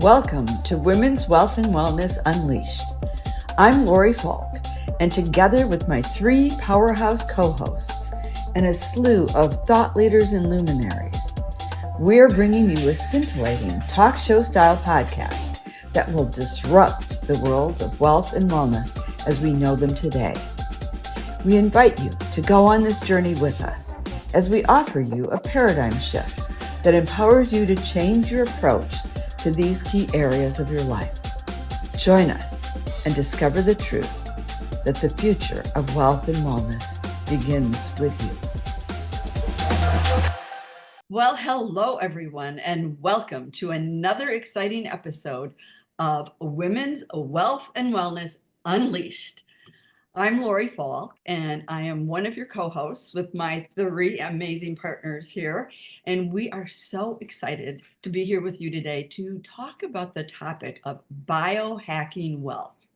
Welcome to Women's Wealth and Wellness Unleashed. I'm Lori Falk, and together with my three powerhouse co-hosts and a slew of thought leaders and luminaries, we're bringing you a scintillating talk show style podcast that will disrupt the worlds of wealth and wellness as we know them today. We invite you to go on this journey with us as we offer you a paradigm shift that empowers you to change your approach to these key areas of your life. Join us and discover the truth that the future of wealth and wellness begins with you. Well, hello everyone, and welcome to another exciting episode of Women's Wealth and Wellness Unleashed. I'm Lori Falk, and I am one of your co-hosts with my three amazing partners here. And we are so excited to be here with you today to talk about the topic of biohacking wealth.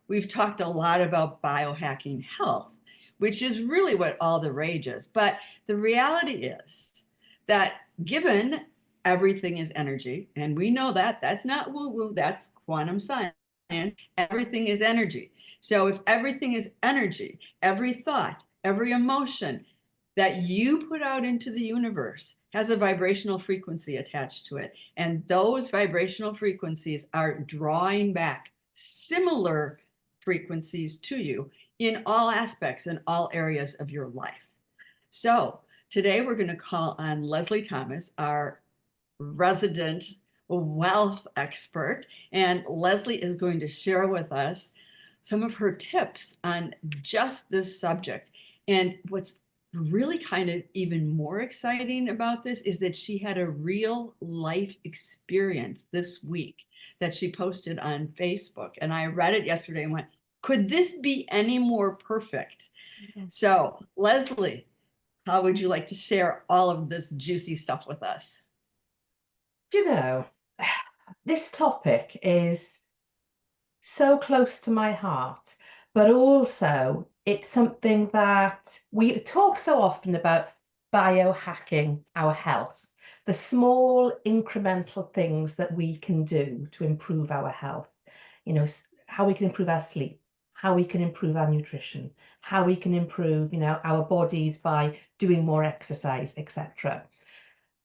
We've talked a lot about biohacking health, which is really what all the rage is. But the reality is that given everything is energy, and we know that that's not woo-woo, that's quantum science, everything is energy. So if everything is energy, every thought, every emotion that you put out into the universe has a vibrational frequency attached to it. And those vibrational frequencies are drawing back similar frequencies to you in all aspects and all areas of your life. So today we're going to call on Lesley Thomas, our resident wealth expert. And Lesley is going to share with us some of her tips on just this subject. And what's really kind of even more exciting about this is that she had a real life experience this week that she posted on Facebook. And I read it yesterday and went, could this be any more perfect? Mm-hmm. So Lesley, how would you like to share all of this juicy stuff with us? You know, this topic is so close to my heart, but also it's something that we talk so often about, biohacking our health, the small incremental things that we can do to improve our health, how we can improve our sleep, how we can improve our nutrition, how we can improve, our bodies by doing more exercise, etc.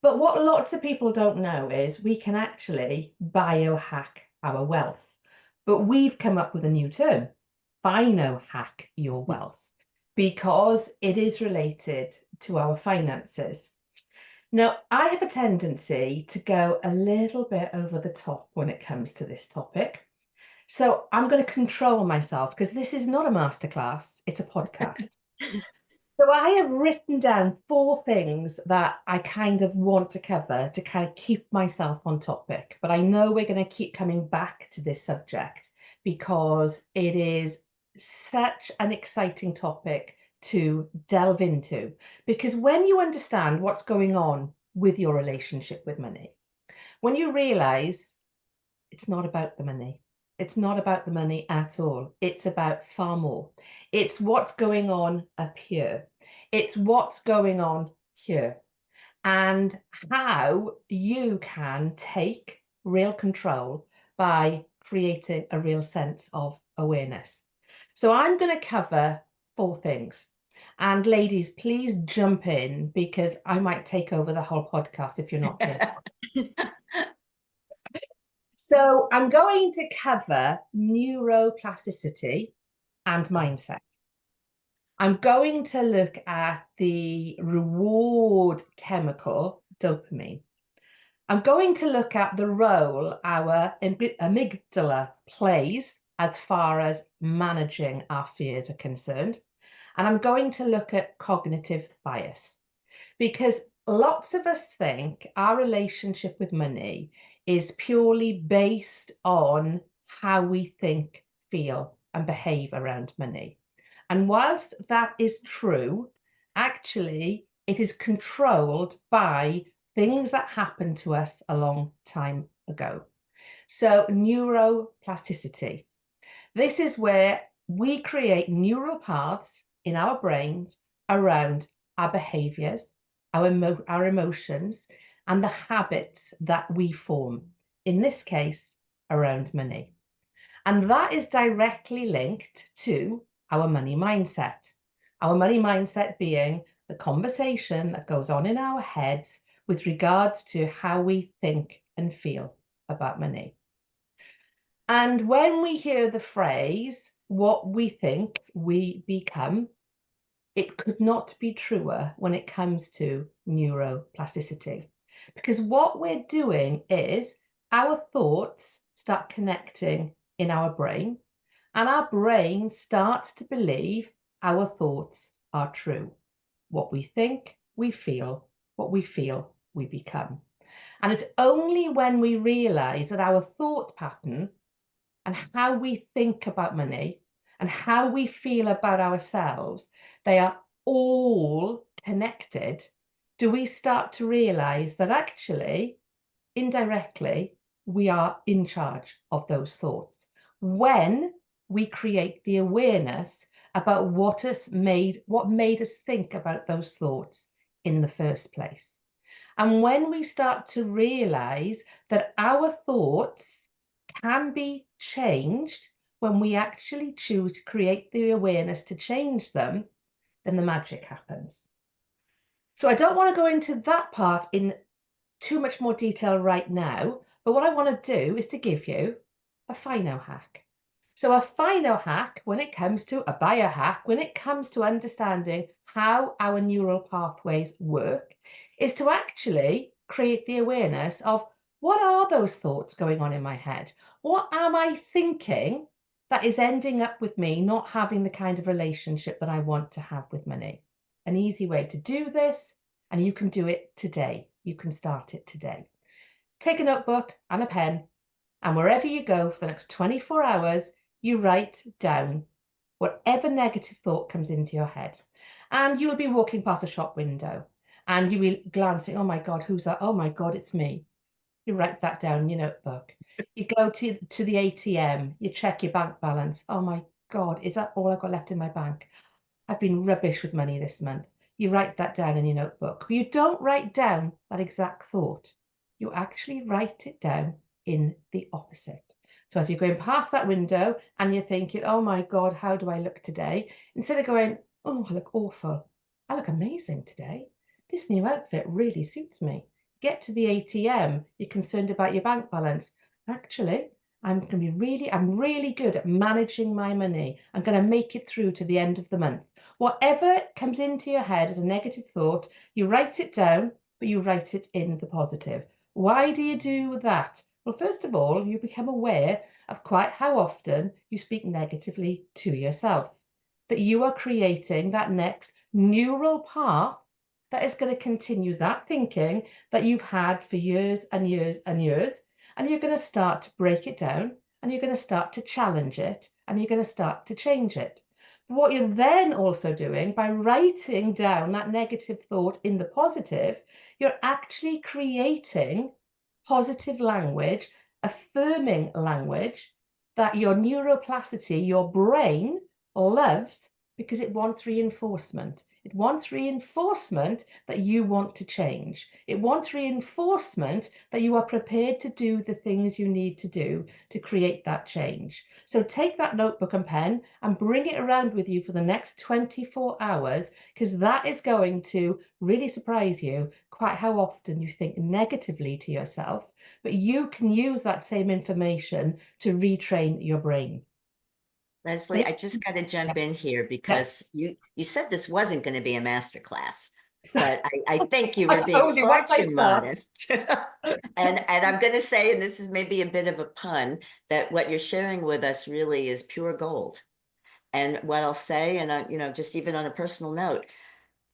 But what lots of people don't know is we can actually biohack our wealth. But we've come up with a new term, biohack your wealth, because it is related to our finances. Now, I have a tendency to go a little bit over the top when it comes to this topic. So I'm going to control myself because this is not a masterclass, it's a podcast. So I have written down 4 things that I kind of want to cover to kind of keep myself on topic. But I know we're going to keep coming back to this subject because it is such an exciting topic to delve into. Because when you understand what's going on with your relationship with money, when you realize it's not about the money, it's not about the money at all. It's about far more. It's what's going on up here. It's what's going on here. And how you can take real control by creating a real sense of awareness. So I'm going to cover 4 things. And ladies, please jump in because I might take over the whole podcast if you're not here. So I'm going to cover neuroplasticity and mindset. I'm going to look at the reward chemical dopamine. I'm going to look at the role our amygdala plays as far as managing our fears are concerned. And I'm going to look at cognitive bias, because lots of us think our relationship with money is purely based on how we think, feel, and behave around money. And whilst that is true, actually, it is controlled by things that happened to us a long time ago. So neuroplasticity. This is where we create neural paths in our brains around our behaviors, our emotions, and the habits that we form in this case, around money. And that is directly linked to our money mindset. Our money mindset being the conversation that goes on in our heads with regards to how we think and feel about money. And when we hear the phrase, what we think, we become, it could not be truer when it comes to neuroplasticity. Because what we're doing is our thoughts start connecting in our brain, and our brain starts to believe our thoughts are true. What we think, we feel. What we feel, we become. And it's only when we realize that our thought pattern and how we think about money and how we feel about ourselves, they are all connected, do we start to realize that actually, indirectly, we are in charge of those thoughts. When we create the awareness about what made us think about those thoughts in the first place. And when we start to realize that our thoughts can be changed when we actually choose to create the awareness to change them, then the magic happens. So I don't want to go into that part in too much more detail right now, but what I want to do is to give you a FINO hack. So a FINO hack, when it comes to a biohack, when it comes to understanding how our neural pathways work, is to actually create the awareness of what are those thoughts going on in my head? What am I thinking that is ending up with me not having the kind of relationship that I want to have with money? An easy way to do this, and you can do it today. You can start it today. Take a notebook and a pen, and wherever you go for the next 24 hours, you write down whatever negative thought comes into your head. And you will be walking past a shop window and you will be glancing, oh my God, who's that? Oh my God, it's me. You write that down in your notebook. You go to the ATM, you check your bank balance. Oh my God, is that all I've got left in my bank? I've been rubbish with money this month. You write that down in your notebook. But you don't write down that exact thought. You actually write it down in the opposite. So as you're going past that window and you're thinking, oh my God, how do I look today? Instead of going, oh, I look awful. I look amazing today. This new outfit really suits me. Get to the ATM. You're concerned about your bank balance. Actually, I'm really good at managing my money. I'm going to make it through to the end of the month. Whatever comes into your head as a negative thought, you write it down, but you write it in the positive. Why do you do that? Well, first of all, you become aware of quite how often you speak negatively to yourself, that you are creating that next neural path that is going to continue that thinking that you've had for years and years and years. And you're going to start to break it down and you're going to start to challenge it and you're going to start to change it. What you're then also doing by writing down that negative thought in the positive, you're actually creating positive language, affirming language that your neuroplasticity, your brain loves because it wants reinforcement. It wants reinforcement that you want to change. It wants reinforcement that you are prepared to do the things you need to do to create that change. So take that notebook and pen and bring it around with you for the next 24 hours, because that is going to really surprise you quite how often you think negatively to yourself, but you can use that same information to retrain your brain. Lesley, I just got to Yeah, jump in here yeah. because you said this wasn't going to be a master class, So but I think you I were being told you far once I too start. modest. And I'm going to say, and this is maybe a bit of a pun, that what you're sharing with us really is pure gold. And what I'll say, and just even on a personal note,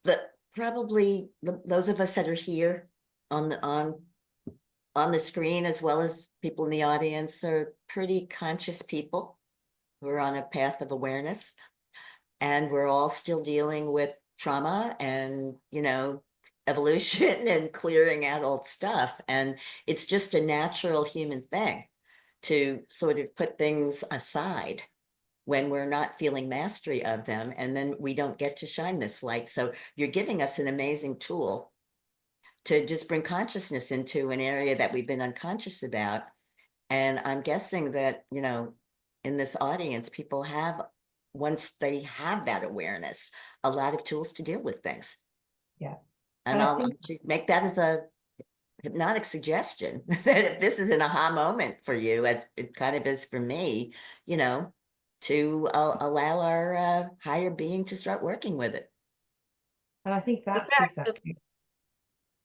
that probably those of us that are here on the screen, as well as people in the audience, are pretty conscious people. We're on a path of awareness, and we're all still dealing with trauma and, evolution and clearing out old stuff. And it's just a natural human thing to sort of put things aside when we're not feeling mastery of them. And then we don't get to shine this light. So you're giving us an amazing tool to just bring consciousness into an area that we've been unconscious about. And I'm guessing that, you know, in this audience, people have, once they have that awareness, a lot of tools to deal with things. Yeah. And And I I'll think actually make that as a hypnotic suggestion that if this is an aha moment for you, as it kind of is for me, you know, to allow our higher being to start working with it. and I think The that's fact that, exactly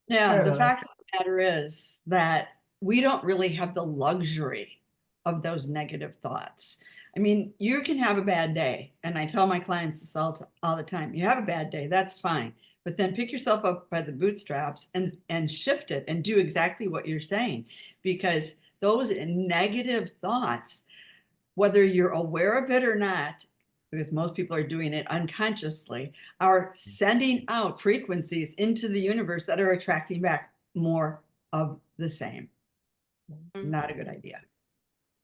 yeah, the parallel. fact of the matter is that we don't really have the luxury of those negative thoughts. I mean, you can have a bad day, and I tell my clients this all the time. You have a bad day, that's fine, but then pick yourself up by the bootstraps and shift it and do exactly what you're saying, because those negative thoughts, whether you're aware of it or not, because most people are doing it unconsciously, are sending out frequencies into the universe that are attracting back more of the same. Not a good idea.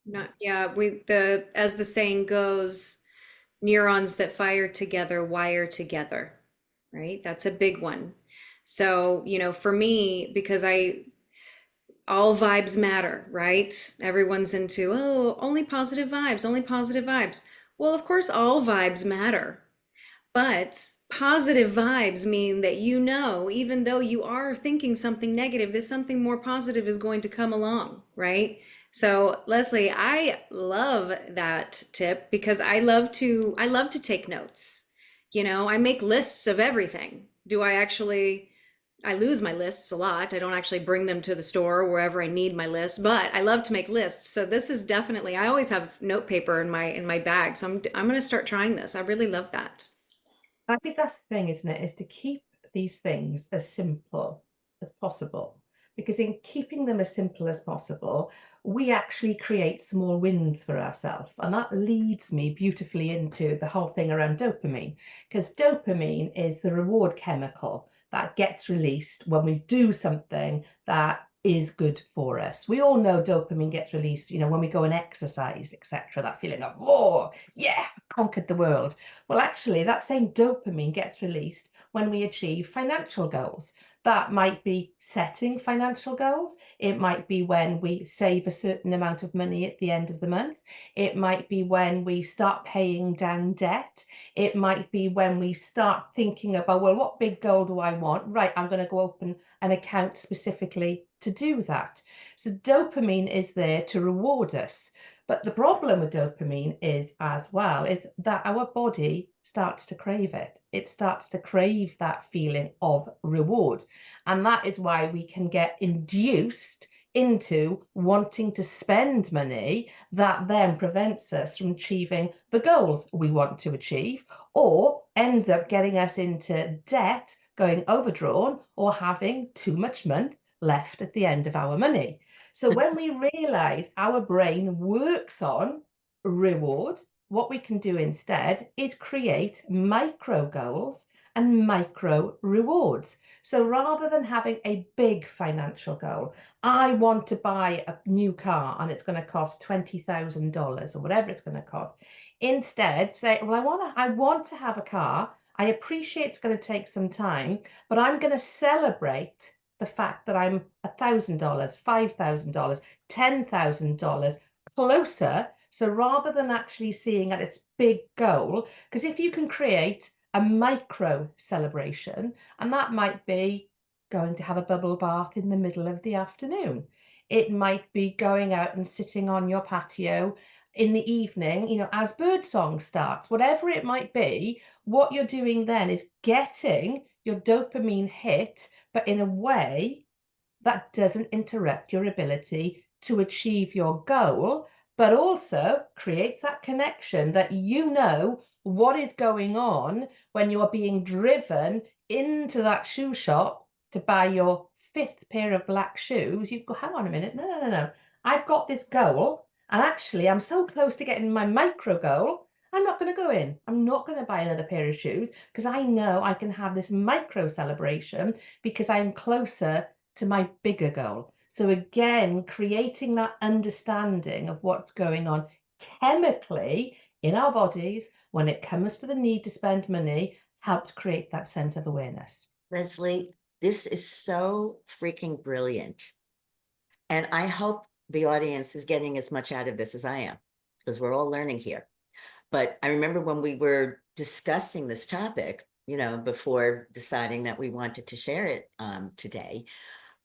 Not, yeah, as the saying goes, neurons that fire together wire together, right? That's a big one. So, for me, because all vibes matter, right? Everyone's into, oh, only positive vibes, only positive vibes. Well, of course, all vibes matter. But positive vibes mean that even though you are thinking something negative, there's something more positive is going to come along, right? So, Lesley, I love that tip because I love to take notes. I make lists of everything. I lose my lists a lot. I don't actually bring them to the store or wherever I need my lists, but I love to make lists. So this is definitely, I always have note paper in my bag. So I'm going to start trying this. I really love that. I think that's the thing, isn't it? Is to keep these things as simple as possible. Because in keeping them as simple as possible, we actually create small wins for ourselves. And that leads me beautifully into the whole thing around dopamine. Because dopamine is the reward chemical that gets released when we do something that is good for us. We all know dopamine gets released, when we go and exercise, etc. That feeling of, oh, yeah, conquered the world. Well, actually, that same dopamine gets released when we achieve financial goals. That might be setting financial goals. It might be when we save a certain amount of money at the end of the month. It might be when we start paying down debt. It might be when we start thinking about, well, what big goal do I want? Right, I'm going to go open an account specifically to do that. So dopamine is there to reward us. But the problem with dopamine is that our body starts to crave it. It starts to crave that feeling of reward. And that is why we can get induced into wanting to spend money that then prevents us from achieving the goals we want to achieve, or ends up getting us into debt, going overdrawn, or having too much money left at the end of our money. So when we realize our brain works on reward, what we can do instead is create micro goals and micro rewards. So rather than having a big financial goal, I want to buy a new car and it's going to cost $20,000 or whatever it's going to cost. Instead, say, well, I want to have a car. I appreciate it's going to take some time, but I'm going to celebrate the fact that I'm $1,000, $5,000, $10,000 closer. So rather than actually seeing at its big goal, because if you can create a micro celebration, and that might be going to have a bubble bath in the middle of the afternoon. It might be going out and sitting on your patio in the evening, as birdsong starts, whatever it might be, what you're doing then is getting your dopamine hit, but in a way that doesn't interrupt your ability to achieve your goal, but also creates that connection that what is going on when you are being driven into that shoe shop to buy your fifth pair of black shoes. You go, hang on a minute, no. I've got this goal, and actually I'm so close to getting my micro goal, I'm not going to go in. I'm not going to buy another pair of shoes because I know I can have this micro celebration because I'm closer to my bigger goal. So again, creating that understanding of what's going on chemically in our bodies when it comes to the need to spend money helps create that sense of awareness. Lesley, this is so freaking brilliant. And I hope the audience is getting as much out of this as I am, because we're all learning here. But I remember when we were discussing this topic, before deciding that we wanted to share it today,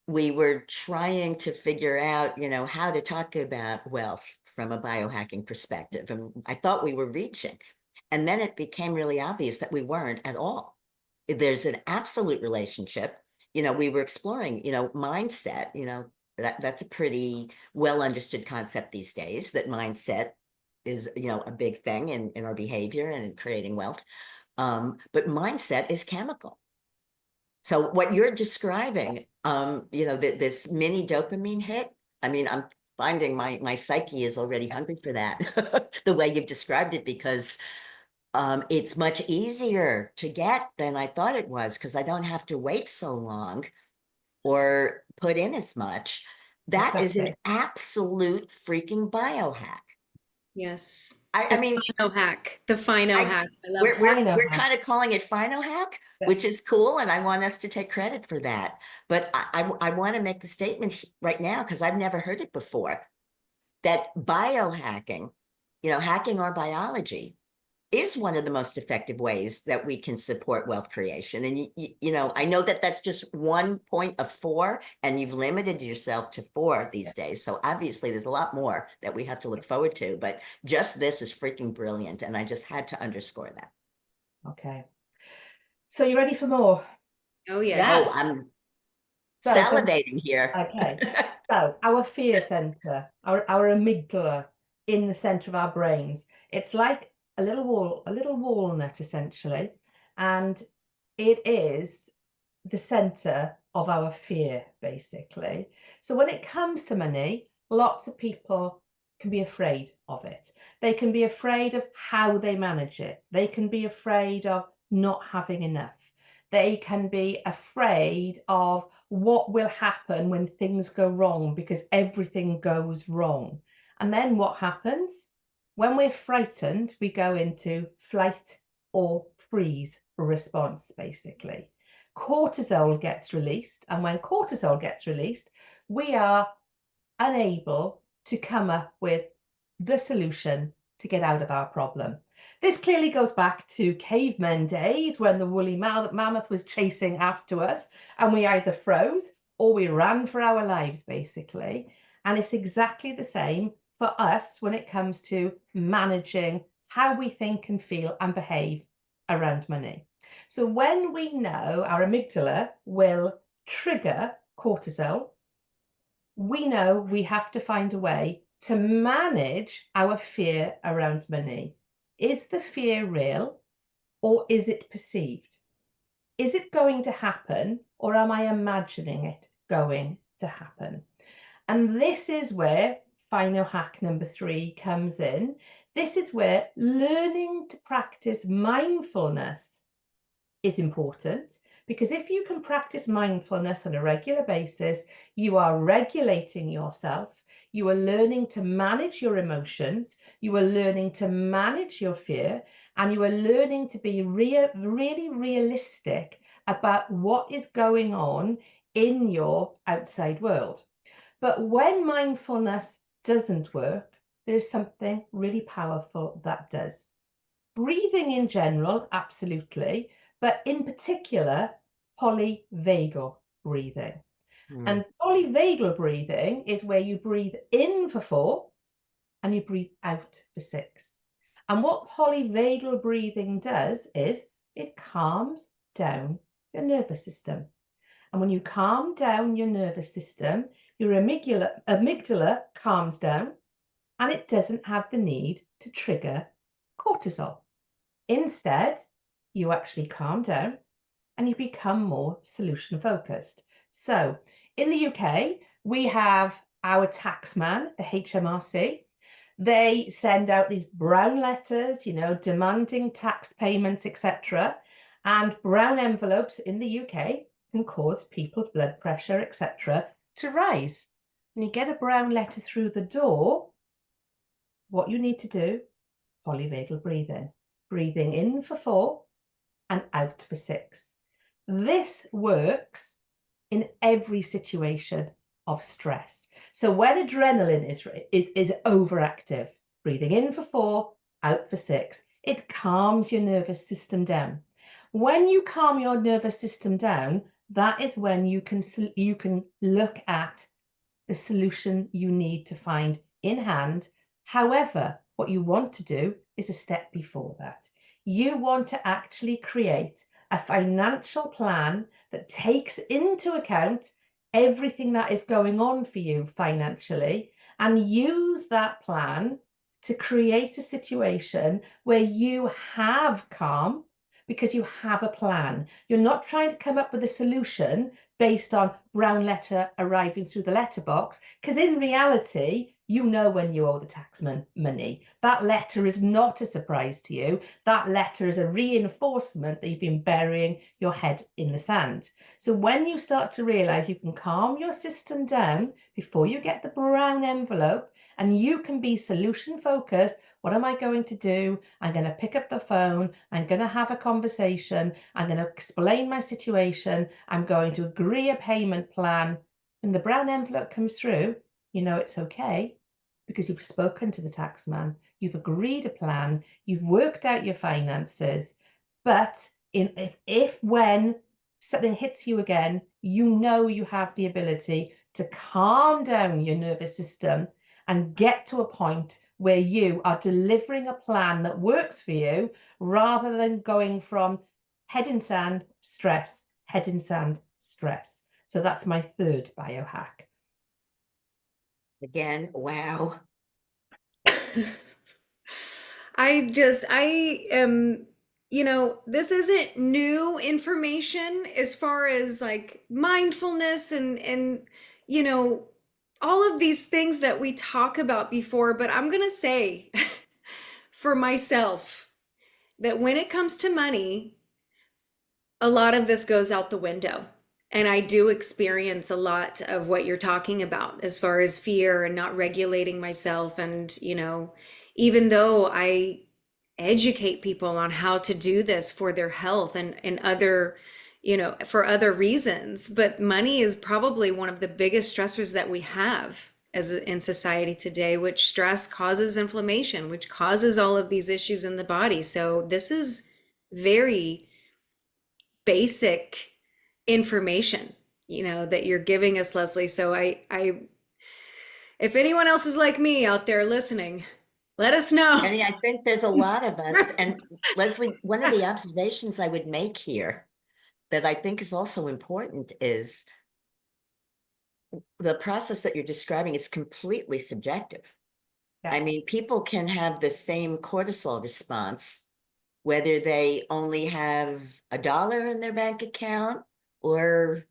we were trying to figure out, how to talk about wealth from a biohacking perspective. And I thought we were reaching. And then it became really obvious that we weren't at all. There's an absolute relationship. We were exploring, mindset, that's a pretty well understood concept these days, that mindset is, a big thing in our behavior and in creating wealth. But mindset is chemical. So what you're describing, this mini dopamine hit, I mean, I'm finding my psyche is already hungry for that, the way you've described it, because it's much easier to get than I thought it was, because I don't have to wait so long or put in as much. That is an absolute freaking biohack. Yes. I mean, Fino hack. The Fino hack. I love we're Fino hack. kind of calling it Fino hack, Yeah. which is cool, and I want us to take credit for that. But I want to make the statement right now, because I've never heard it before, that biohacking, hacking our biology, is one of the most effective ways that we can support wealth creation. And I know that that's just 1 point of 4, and you've limited yourself to 4 these days. So obviously there's a lot more that we have to look forward to, but just this is freaking brilliant. And I just had to underscore that. Okay. So you ready for more? Oh, yes. Yes. Oh, I'm So salivating here. Okay. So our fear center, our amygdala in the center of our brains, it's like a little walnut essentially, and it is the center of our fear, basically. So when it comes to money, lots of people can be afraid of it. They can be afraid of how they manage it. They can be afraid of not having enough. They can be afraid of what will happen when things go wrong, because everything goes wrong. And then what happens? When we're frightened, we go into flight or freeze response, basically. Cortisol gets released, and when cortisol gets released, we are unable to come up with the solution to get out of our problem. This clearly goes back to cavemen days, when the woolly mammoth was chasing after us, and we either froze or we ran for our lives, basically. And it's exactly the same for us when it comes to managing how we think and feel and behave around money. So when we know our amygdala will trigger cortisol, we know we have to find a way to manage our fear around money. Is the fear real, or is it perceived? Is it going to happen, or am I imagining it going to happen? And this is where final hack number 3 comes in. This is where learning to practice mindfulness is important, because if you can practice mindfulness on a regular basis, you are regulating yourself, you are learning to manage your emotions, you are learning to manage your fear, and you are learning to be really realistic about what is going on in your outside world. But when mindfulness doesn't work, there is something really powerful that does. Breathing in general, absolutely, but in particular, polyvagal breathing. And polyvagal breathing is where you breathe in for 4 and you breathe out for 6. And what polyvagal breathing does is it calms down your nervous system. And when you calm down your nervous system, your amygdala calms down, and it doesn't have the need to trigger cortisol. Instead, you actually calm down and you become more solution focused. So in the UK, we have our taxman, the HMRC. They send out these brown letters, demanding tax payments, etc. And brown envelopes in the UK can cause people's blood pressure, etc., to rise. When you get a brown letter through the door, what you need to do, polyvagal breathing. Breathing in for 4 and out for 6. This works in every situation of stress. So when adrenaline is overactive, breathing in for 4, out for 6, it calms your nervous system down. When you calm your nervous system down, that is when you can look at the solution you need to find in hand. However, what you want to do is a step before that. You want to actually create a financial plan that takes into account everything that is going on for you financially, and use that plan to create a situation where you have calm because you have a plan. You're not trying to come up with a solution based on brown letter arriving through the letterbox, because in reality, you know when you owe the taxman money. That letter is not a surprise to you. That letter is a reinforcement that you've been burying your head in the sand. So when you start to realize you can calm your system down before you get the brown envelope, and you can be solution focused, what am I going to do? I'm going to pick up the phone. I'm going to have a conversation. I'm going to explain my situation. I'm going to agree a payment plan. When the brown envelope comes through, you know it's okay because you've spoken to the taxman. You've agreed a plan. You've worked out your finances. But if when something hits you again, you know you have the ability to calm down your nervous system and get to a point where you are delivering a plan that works for you, rather than going from head in sand, stress, head in sand, stress. So that's my third biohack. Again, wow. I am, this isn't new information as far as like mindfulness and all of these things that we talk about before, but I'm going to say for myself that when it comes to money, a lot of this goes out the window. And I do experience a lot of what you're talking about as far as fear and not regulating myself. And, even though I educate people on how to do this for their health and other, for other reasons, but money is probably one of the biggest stressors that we have in society today, which stress causes inflammation, which causes all of these issues in the body. So this is very basic information, that you're giving us, Lesley. So if anyone else is like me out there listening, let us know. I mean, I think there's a lot of us. And Lesley, one of the observations I would make here that I think is also important is the process that you're describing is completely subjective. Yeah. I mean, people can have the same cortisol response, whether they only have $1 in their bank account, or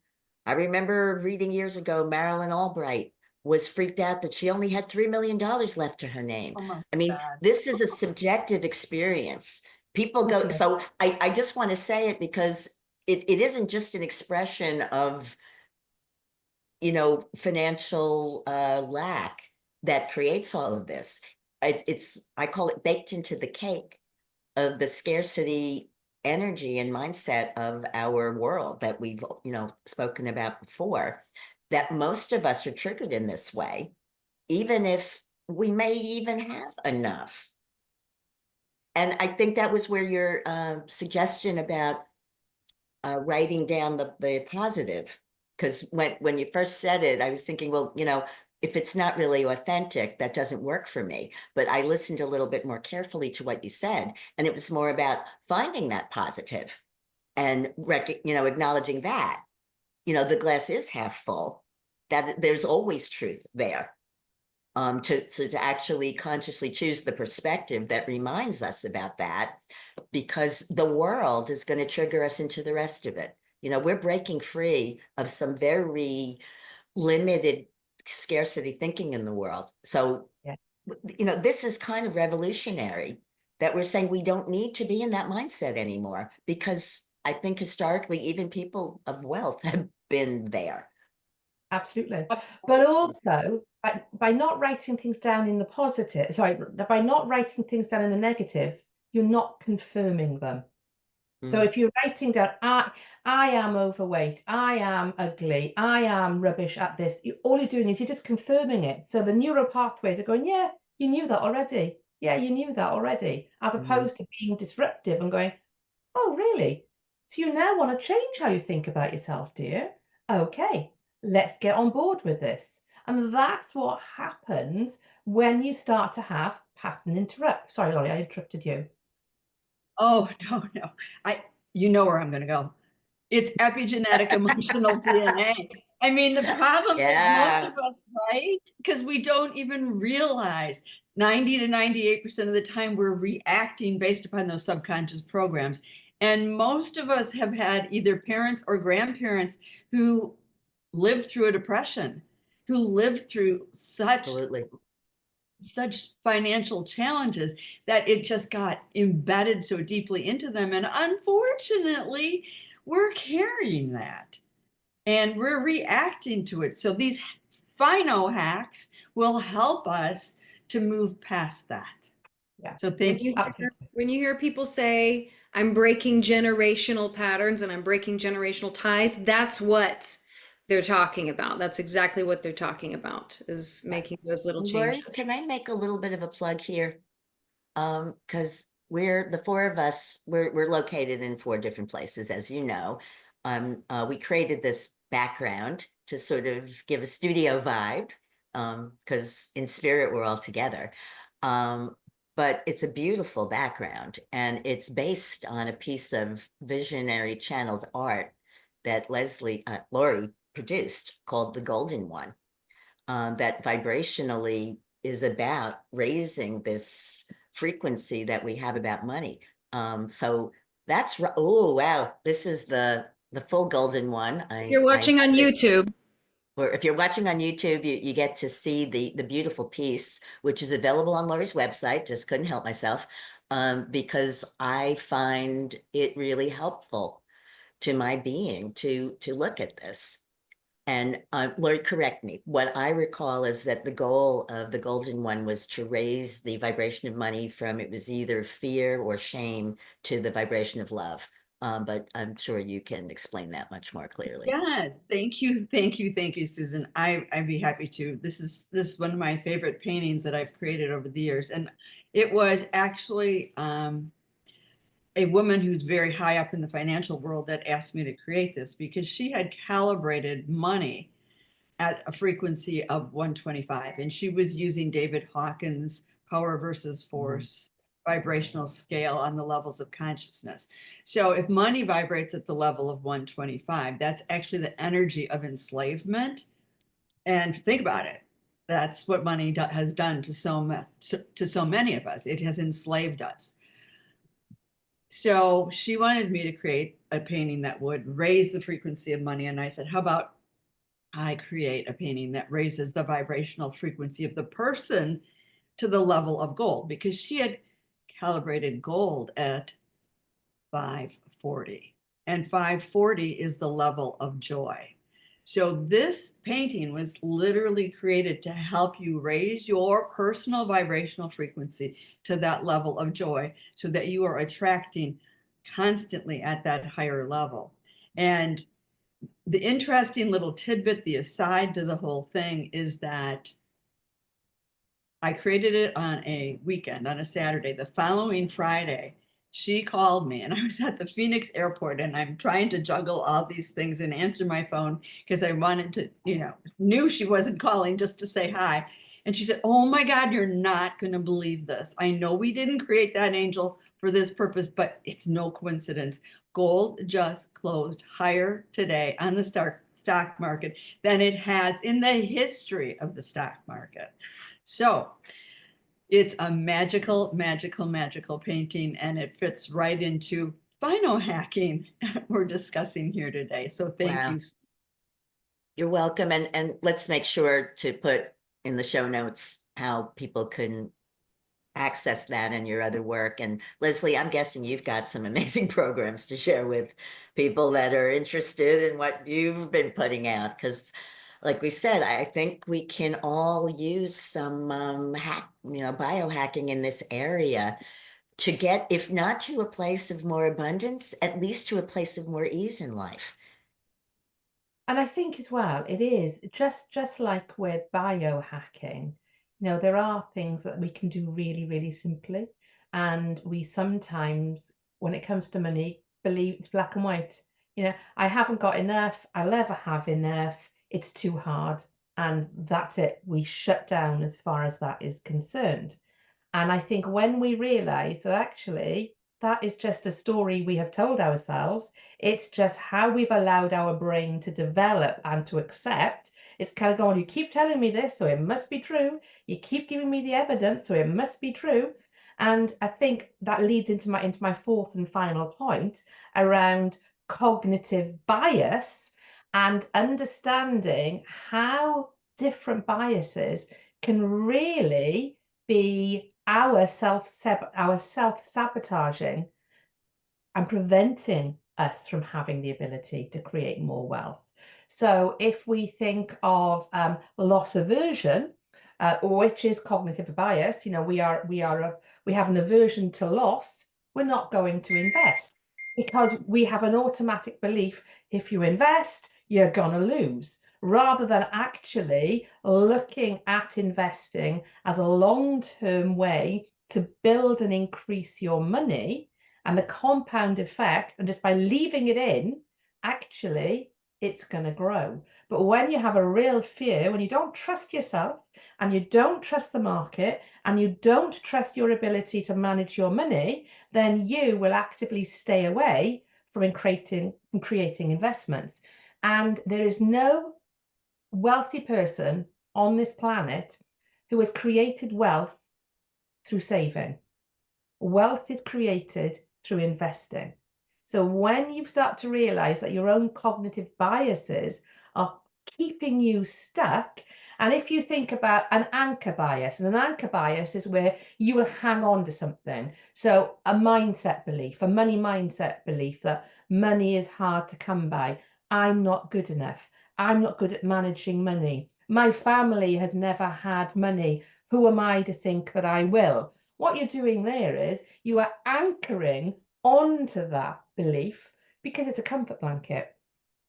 I remember reading years ago, Marilyn Albright was freaked out that she only had $3 million left to her name. Oh my I mean, God. this is a subjective experience. People go, Okay. so I just want to say it because it isn't just an expression of, financial lack that creates all of this. I call it baked into the cake of the scarcity energy and mindset of our world that we've, spoken about before, that most of us are triggered in this way, even if we may even have enough. And I think that was where your suggestion about writing down the positive, because when you first said it, I was thinking, well, if it's not really authentic, that doesn't work for me. But I listened a little bit more carefully to what you said, and it was more about finding that positive and acknowledging that, the glass is half full, that there's always truth there. To actually consciously choose the perspective that reminds us about that, because the world is going to trigger us into the rest of it. We're breaking free of some very limited scarcity thinking in the world. So, Yeah. This is kind of revolutionary that we're saying we don't need to be in that mindset anymore, because I think historically, even people of wealth have been there. Absolutely. But also, by not writing things down in the positive, sorry, by not writing things down in the negative, you're not confirming them. So Mm. if you're writing down, I am overweight, I am ugly, I am rubbish at this, all you're doing is you're just confirming it. So the neural pathways are going, yeah, you knew that already. Yeah, you knew that already. As opposed to being disruptive and going, oh, really? So you now want to change how you think about yourself, do you? Okay, let's get on board with this. And that's what happens when you start to have pattern interrupt. Sorry, Laurie, I interrupted you. Oh, no, no. You know where I'm going to go. It's epigenetic emotional DNA. I mean, the problem is most Yeah. of us, right? Because we don't even realize 90 to 98% of the time we're reacting based upon those subconscious programs. And most of us have had either parents or grandparents who lived through a depression, who lived through Absolutely. such financial challenges that it just got embedded so deeply into them. And unfortunately, we're carrying that and we're reacting to it. So these Fino hacks will help us to move past that. Yeah. So thank you. When you hear people say, I'm breaking generational patterns and I'm breaking generational ties, that's what they're talking about. That's exactly what they're talking about, is making those little Lori, changes. can I make a little bit of a plug here? Because we're the four of us, we're located in 4 different places, as you know. We created this background to sort of give a studio vibe, because in spirit we're all together. But it's a beautiful background, and it's based on a piece of visionary channeled art that Lori produced called The Golden One, that vibrationally is about raising this frequency that we have about money. So that's oh wow, this is the full golden one. If you're watching on YouTube, Or if you're watching on YouTube, you get to see the beautiful piece, which is available on Lori's website. Just couldn't help myself, because I find it really helpful to my being to look at this. And Lori, correct me. What I recall is that the goal of the Golden One was to raise the vibration of money from, it was either fear or shame, to the vibration of love. But I'm sure you can explain that much more clearly. Yes, thank you, thank you, thank you, Susan. I'd be happy to. This is one of my favorite paintings that I've created over the years, and it was actually a woman who's very high up in the financial world that asked me to create this because she had calibrated money at a frequency of 125, and she was using David Hawkins' power versus force vibrational scale on the levels of consciousness. So if money vibrates at the level of 125, that's actually the energy of enslavement. And think about it. That's what money has done to so many of us. It has enslaved us. So she wanted me to create a painting that would raise the frequency of money. And I said, how about I create a painting that raises the vibrational frequency of the person to the level of gold? Because she had calibrated gold at 540, and 540 is the level of joy. So this painting was literally created to help you raise your personal vibrational frequency to that level of joy so that you are attracting constantly at that higher level. And the interesting little tidbit, the aside to the whole thing, is that I created it on a weekend, on a Saturday. The following Friday, she called me and I was at the Phoenix airport and I'm trying to juggle all these things and answer my phone because I wanted to, knew she wasn't calling just to say hi. And she said, oh my God, you're not going to believe this. I know we didn't create that angel for this purpose, but it's no coincidence. Gold just closed higher today on the stock market than it has in the history of the stock market. So it's a magical, magical, magical painting, and it fits right into biohacking we're discussing here today. So thank Wow. you. You're welcome. And let's make sure to put in the show notes how people can access that and your other work. And Lesley, I'm guessing you've got some amazing programs to share with people that are interested in what you've been putting out. Because like we said, I think we can all use some biohacking in this area to get, if not to a place of more abundance, at least to a place of more ease in life. And I think as well, it is just like with biohacking, there are things that we can do really, really simply. And we sometimes, when it comes to money, believe it's black and white. I haven't got enough, I'll never have enough, it's too hard. And that's it. We shut down as far as that is concerned. And I think when we realize that actually that is just a story we have told ourselves, it's just how we've allowed our brain to develop and to accept. It's kind of going, you keep telling me this, so it must be true. You keep giving me the evidence, so it must be true. And I think that leads into my fourth and final point around cognitive bias and understanding how different biases can really be our self-sabotaging and preventing us from having the ability to create more wealth. So if we think of loss aversion, which is cognitive bias, we have an aversion to loss, we're not going to invest because we have an automatic belief if you invest, you're going to lose, rather than actually looking at investing as a long-term way to build and increase your money and the compound effect. And just by leaving it in, actually, it's going to grow. But when you have a real fear, when you don't trust yourself and you don't trust the market and you don't trust your ability to manage your money, then you will actively stay away from creating investments. And there is no wealthy person on this planet who has created wealth through saving. Wealth is created through investing. So when you start to realize that your own cognitive biases are keeping you stuck, and if you think about an anchor bias, and an anchor bias is where you will hang on to something. So a mindset belief, a money mindset belief that money is hard to come by. I'm not good enough. I'm not good at managing money. My family has never had money. Who am I to think that I will? What you're doing there is you are anchoring onto that belief because it's a comfort blanket.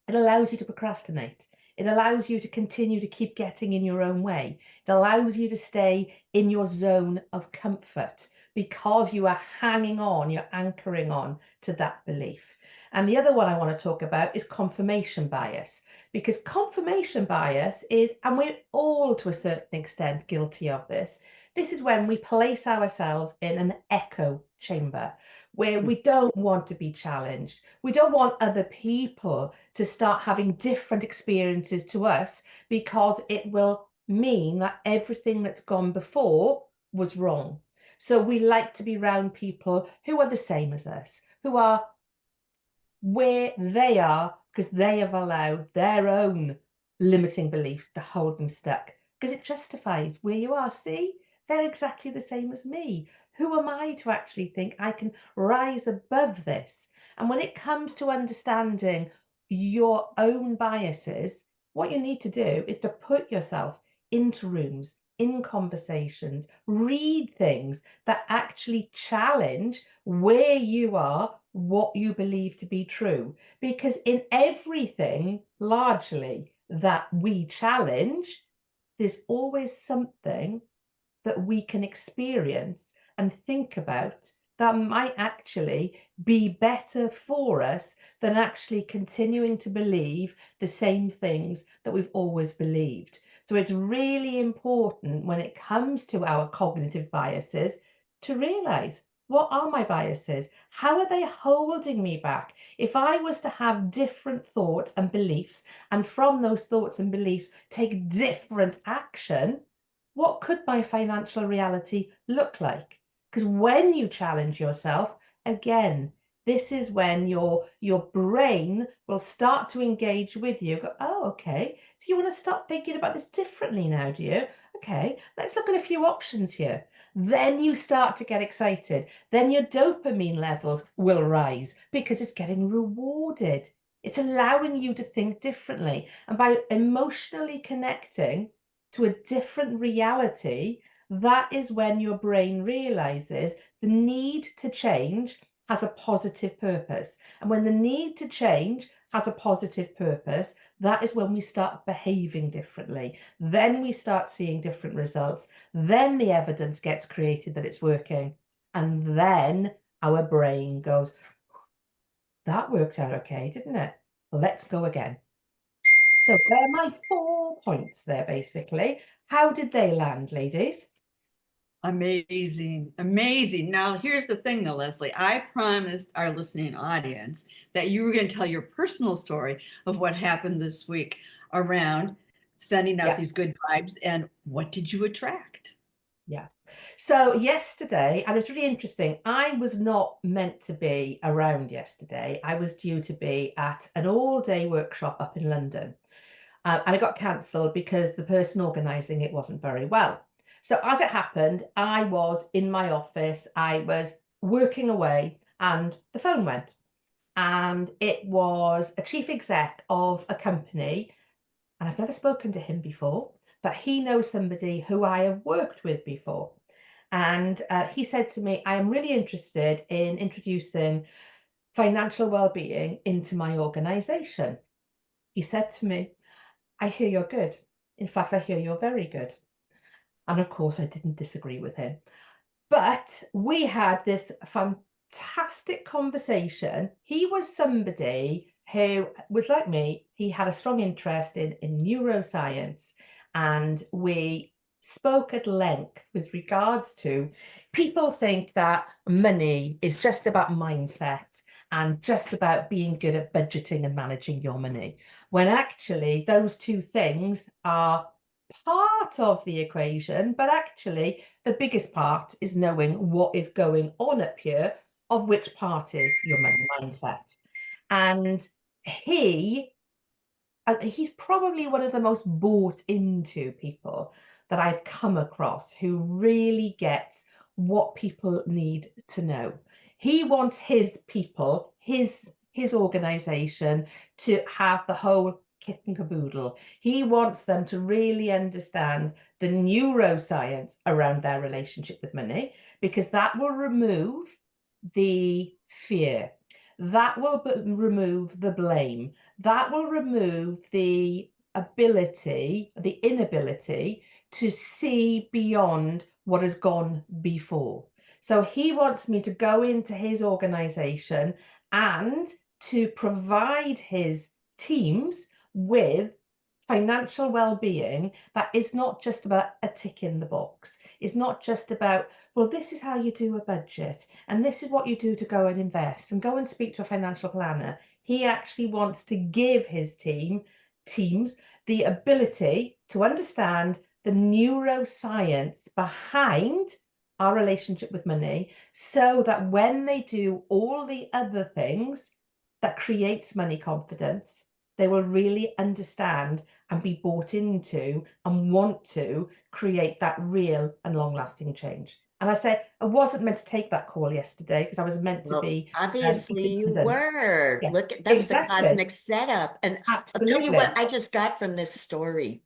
It allows you to procrastinate. It allows you to continue to keep getting in your own way. It allows you to stay in your zone of comfort because you are hanging on, you're anchoring on to that belief. And the other one I want to talk about is confirmation bias, because confirmation bias is, and we're all to a certain extent guilty of this, this is when we place ourselves in an echo chamber where we don't want to be challenged. We don't want other people to start having different experiences to us because it will mean that everything that's gone before was wrong. So we like to be around people who are the same as us, who are where they are because they have allowed their own limiting beliefs to hold them stuck because it justifies where you are. See, they're exactly the same as me. Who am I to actually think I can rise above this? And when it comes to understanding your own biases, what you need to do is to put yourself into rooms, in conversations, read things that actually challenge where you are, what you believe to be true. Because in everything, largely, that we challenge, there's always something that we can experience and think about that might actually be better for us than actually continuing to believe the same things that we've always believed. So it's really important when it comes to our cognitive biases to realize, what are my biases? How are they holding me back? If I was to have different thoughts and beliefs, and from those thoughts and beliefs take different action, what could my financial reality look like? Because when you challenge yourself, again, this is when your brain will start to engage with you. Go, oh, okay. So you want to start thinking about this differently now, do you? Okay, let's look at a few options here. Then you start to get excited. Then your dopamine levels will rise because it's getting rewarded. It's allowing you to think differently. And by emotionally connecting to a different reality, that is when your brain realizes the need to change has a positive purpose. And when the need to change has a positive purpose, that is when we start behaving differently. Then we start seeing different results. Then the evidence gets created that it's working. And then our brain goes, that worked out okay, didn't it? Let's go again. So they're my 4 points there, basically. How did they land, ladies? Amazing, amazing. Now, here's the thing though, Lesley. I promised our listening audience that you were going to tell your personal story of what happened this week around sending out Yeah. these good vibes, and what did you attract? Yeah. So yesterday, and it's really interesting, I was not meant to be around yesterday. I was due to be at an all-day workshop up in London. And it got cancelled because the person organising it wasn't very well. So as it happened, I was in my office, I was working away, and the phone went. And it was a chief exec of a company, and I've never spoken to him before, but he knows somebody who I have worked with before. And he said to me, I am really interested in introducing financial well-being into my organisation. He said to me, I hear you're good. In fact, I hear you're very good. And of course, I didn't disagree with him. But we had this fantastic conversation. He was somebody who was like me. He had a strong interest in neuroscience. And we spoke at length with regards to people think that money is just about mindset and just about being good at budgeting and managing your money, when actually those two things are part of the equation, but actually the biggest part is knowing what is going on up here, of which part is your money mindset. And he's probably one of the most bought into people that I've come across, who really gets what people need to know. He wants his people, his organization, to have the whole kit and caboodle. He wants them to really understand the neuroscience around their relationship with money, because that will remove the fear. That will remove the blame. That will remove the inability to see beyond what has gone before. So he wants me to go into his organization and to provide his teams with financial well-being that is not just about a tick in the box. It's not just about, well, this is how you do a budget, and this is what you do to go and invest, and go and speak to a financial planner. He actually wants to give his teams the ability to understand the neuroscience behind our relationship with money, so that when they do all the other things that creates money confidence, they will really understand and be bought into and want to create that real and long-lasting change. And I said, I wasn't meant to take that call yesterday because I was meant to be. Obviously you London. were. Yeah, Look, that was a exactly. cosmic setup. And I'll tell you what I just got from this story.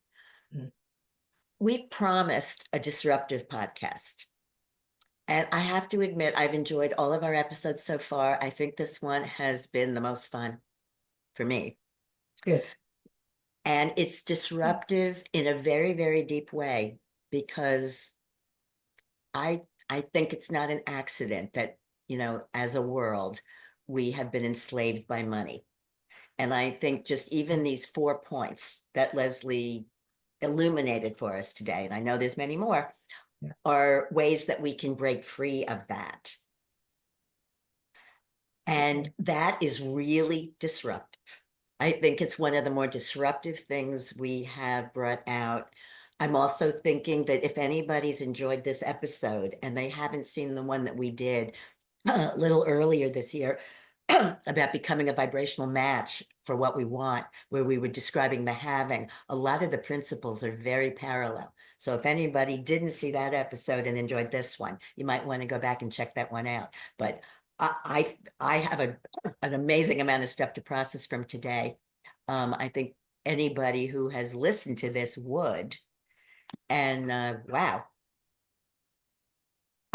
We've promised a disruptive podcast. And I have to admit, I've enjoyed all of our episodes so far. I think this one has been the most fun for me. Good. And it's disruptive in a very, very deep way, because I think it's not an accident that, you know, as a world, we have been enslaved by money. And I think just even these 4 points that Lesley illuminated for us today, and I know there's many more, are ways that we can break free of that. And that is really disruptive. I think it's one of the more disruptive things we have brought out. I'm also thinking that if anybody's enjoyed this episode and they haven't seen the one that we did a little earlier this year about becoming a vibrational match for what we want, where we were describing the having, a lot of the principles are very parallel. So if anybody didn't see that episode and enjoyed this one, you might want to go back and check that one out. But I have an amazing amount of stuff to process from today. I think anybody who has listened to this would. And wow,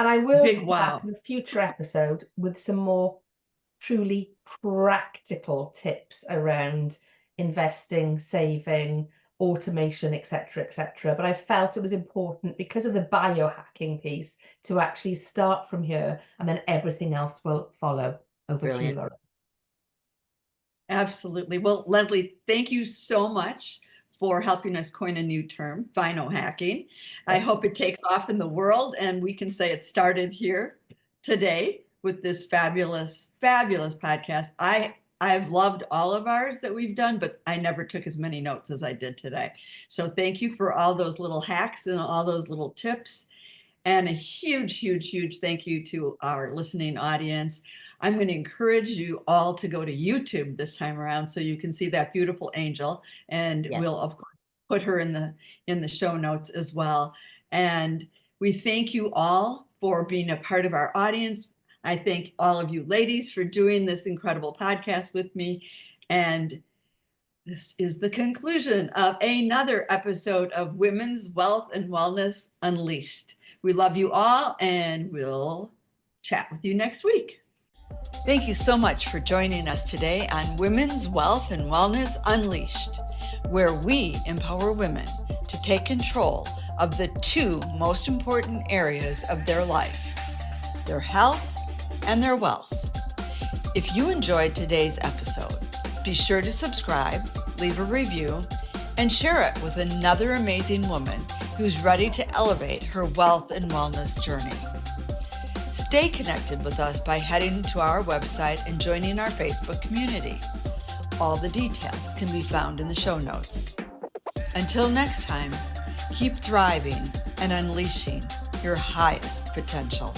And I will Big come wow. back in a future episode with some more truly practical tips around investing, saving, automation, etc., etc. But I felt it was important because of the biohacking piece to actually start from here, and then everything else will follow. Over to you, Brilliant. Laura. Absolutely. Well, Lesley, thank you so much for helping us coin a new term, hacking. I hope it takes off in the world and we can say it started here today with this fabulous, fabulous podcast. I've loved all of ours that we've done, but I never took as many notes as I did today. So thank you for all those little hacks and all those little tips. And a huge, huge, huge thank you to our listening audience. I'm going to encourage you all to go to YouTube this time around so you can see that beautiful angel. And Yes. we'll, of course, put her in the show notes as well. And we thank you all for being a part of our audience. I thank all of you ladies for doing this incredible podcast with me. And this is the conclusion of another episode of Women's Wealth and Wellness Unleashed. We love you all, and we'll chat with you next week. Thank you so much for joining us today on Women's Wealth and Wellness Unleashed, where we empower women to take control of the two most important areas of their life, their health and their wealth. If you enjoyed today's episode, be sure to subscribe, leave a review, and share it with another amazing woman who's ready to elevate her wealth and wellness journey. Stay connected with us by heading to our website and joining our Facebook community. All the details can be found in the show notes. Until next time, keep thriving and unleashing your highest potential.